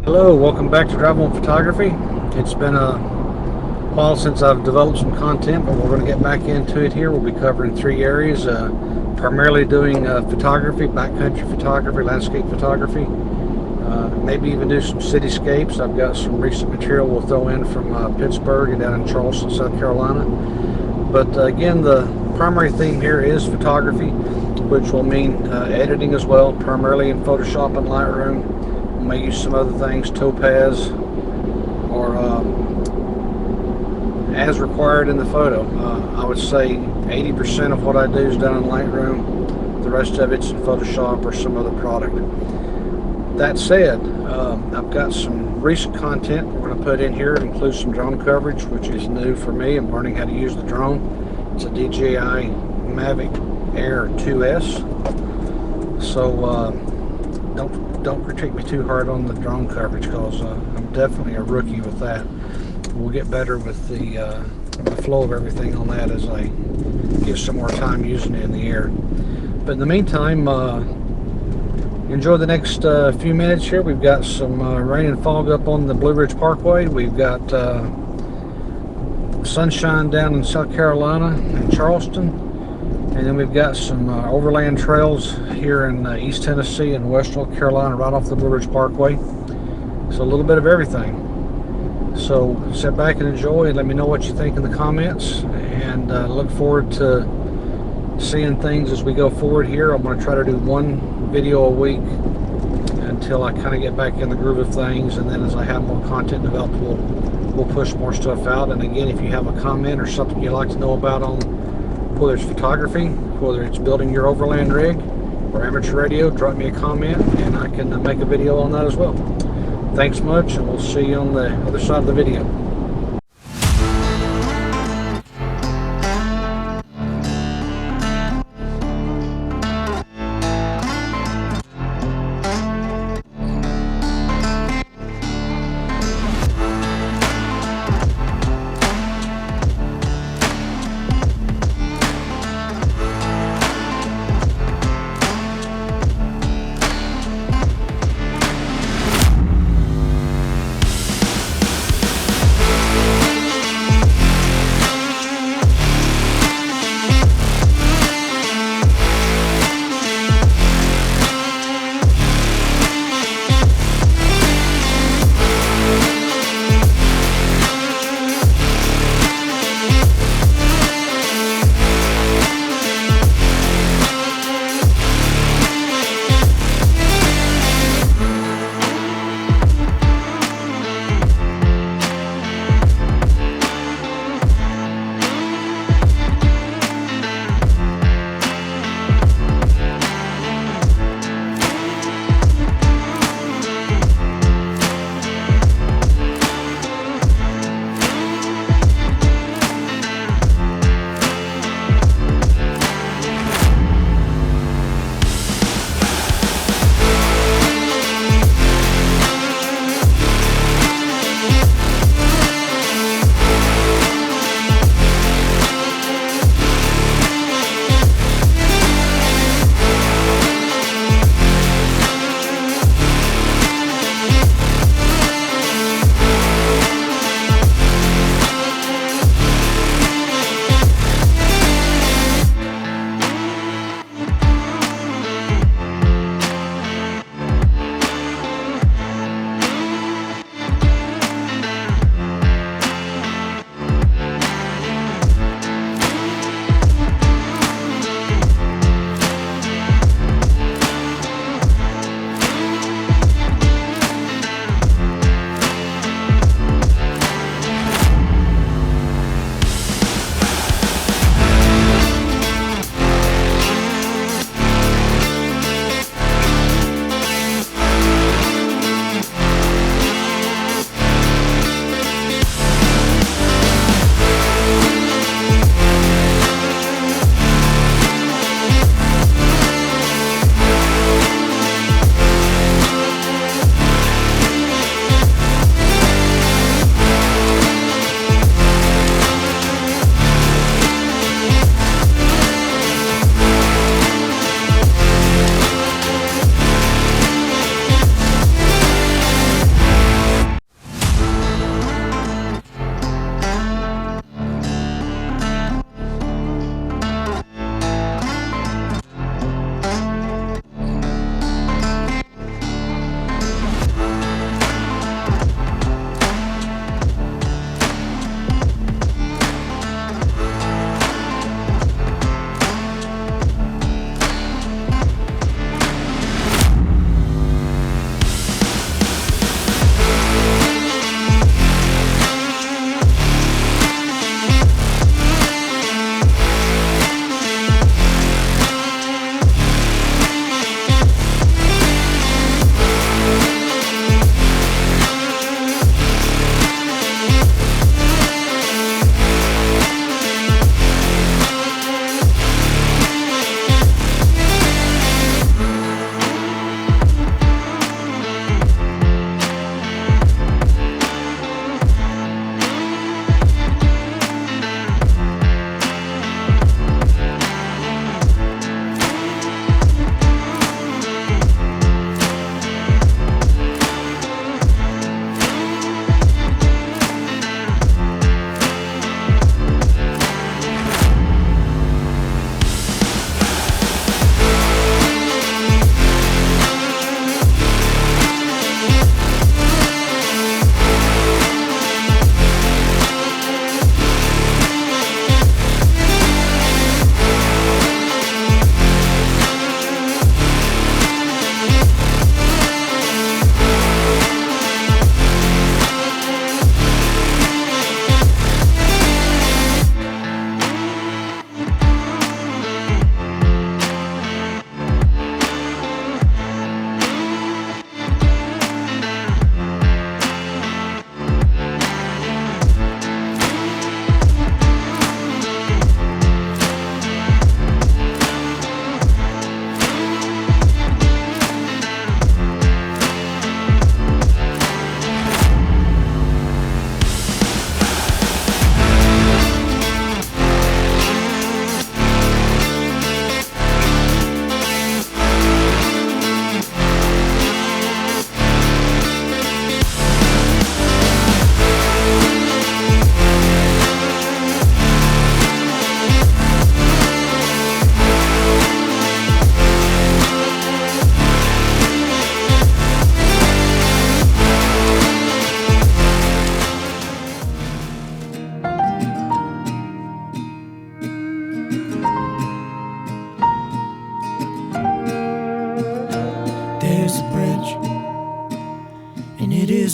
Hello, welcome back to Drive On Photography. It's been a while since I've developed some content, but we're going to get back into it here. We'll be covering three areas, primarily doing photography, backcountry photography, landscape photography, maybe even do some cityscapes. I've got some recent material we'll throw in from Pittsburgh and down in Charleston, South Carolina. But again, the primary theme here is photography, which will mean editing as well, primarily in Photoshop and Lightroom. We may use some other things, Topaz, or as required in the photo. I would say 80% of what I do is done in Lightroom. The rest of it's in Photoshop or some other product. That said, I've got some recent content we're going to put in here. It includes some drone coverage, which is new for me. I'm learning how to use the drone. It's a DJI Mavic Air 2S. So don't critique me too hard on the drone coverage, because I'm definitely a rookie with that. We'll get better with the flow of everything on that as I get some more time using it in the air. But in the meantime, enjoy the next few minutes here. We've got some rain and fog up on the Blue Ridge Parkway. We've got sunshine down in South Carolina and Charleston. And then we've got some overland trails here in East Tennessee and West North Carolina right off the Blue Ridge Parkway. So a little bit of everything. So sit back and enjoy, and let me know what you think in the comments. And look forward to seeing things as we go forward here. I'm going to try to do one video a week until I kind of get back in the groove of things. And then as I have more content developed, we'll push more stuff out. And again, if you have a comment or something you'd like to know about on whether it's photography, whether it's building your overland rig or amateur radio, drop me a comment and I can make a video on that as well. Thanks much, and we'll see you on the other side of the video.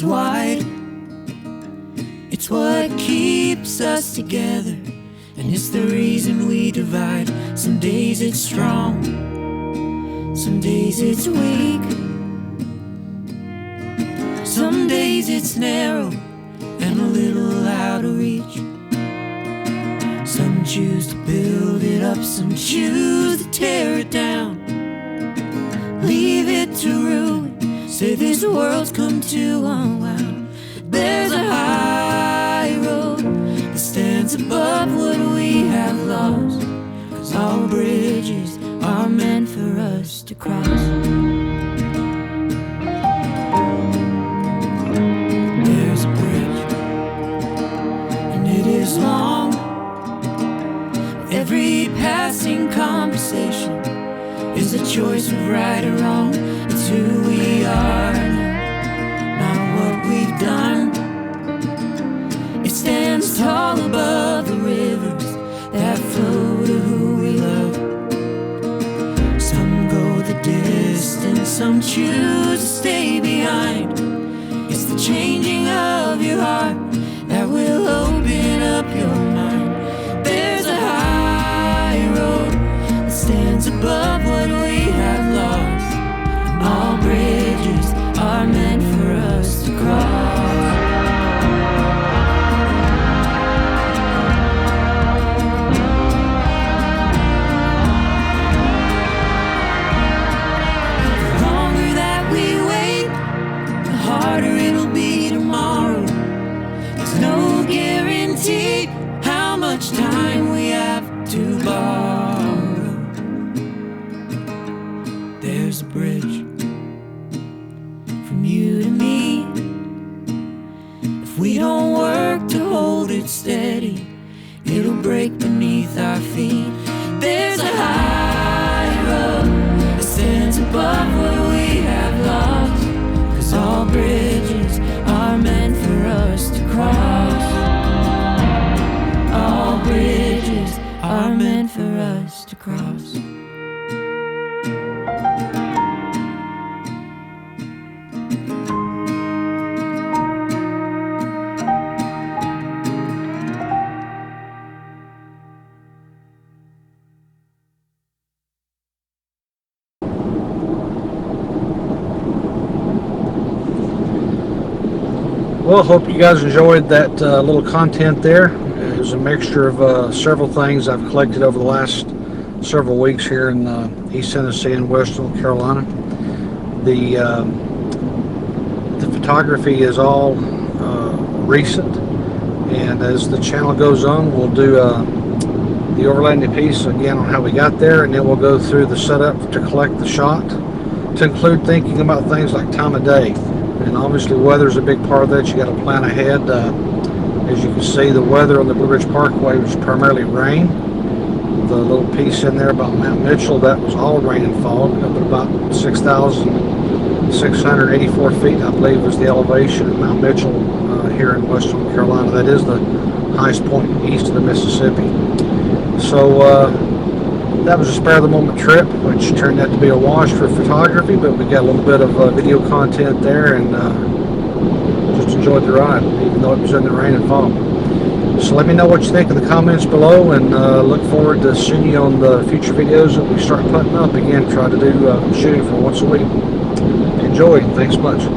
is wide. It's what keeps us together, and it's the reason we divide. Some days it's strong, some days it's weak. Some days it's narrow and a little out of reach. Some choose to build it up, some choose to tear it down. Leave it to ruin, say this world's come to unwound. There's a high road that stands above what we have lost, 'cause all bridges are meant for us to cross. There's a bridge, and it is long. Every passing conversation is a choice of right or wrong. It's who we are now, not what we've done. It stands tall above the rivers that flow to who we love. Some go the distance, some choose to stay behind. It's the changing of your heart that will open up your mind. There's a high road that stands above what we have lost, and all bridges are meant for us to cross. The longer that we wait, the harder it'll be tomorrow. There's no guarantee how much time we have to borrow. There's a bridge from you to me. If we don't work to hold it steady, it'll break beneath our feet. There's a high road that stands above what we have lost, 'cause all bridges are meant for us to cross. All bridges are meant for us to cross. Well, I hope you guys enjoyed that little content there. It was a mixture of several things I've collected over the last several weeks here in East Tennessee and West North Carolina. The photography is all recent, and as the channel goes on, we'll do the overlanding piece again on how we got there, and then we'll go through the setup to collect the shot, to include thinking about things like time of day. And obviously weather's a big part of that. You got to plan ahead. As you can see, the weather on the Blue Ridge Parkway was primarily rain. The little piece in there about Mount Mitchell, that was all rain and fog. Up at about 6,684 feet, I believe, was the elevation of Mount Mitchell here in West North Carolina. That is the highest point east of the Mississippi. So that was a spare of the moment trip, which turned out to be a wash for photography, but we got a little bit of video content there, and just enjoyed the ride, even though it was in the rain and fog. So let me know what you think in the comments below, and look forward to seeing you on the future videos that we start putting up. Again, try to do shooting for once a week. Enjoy. Thanks much.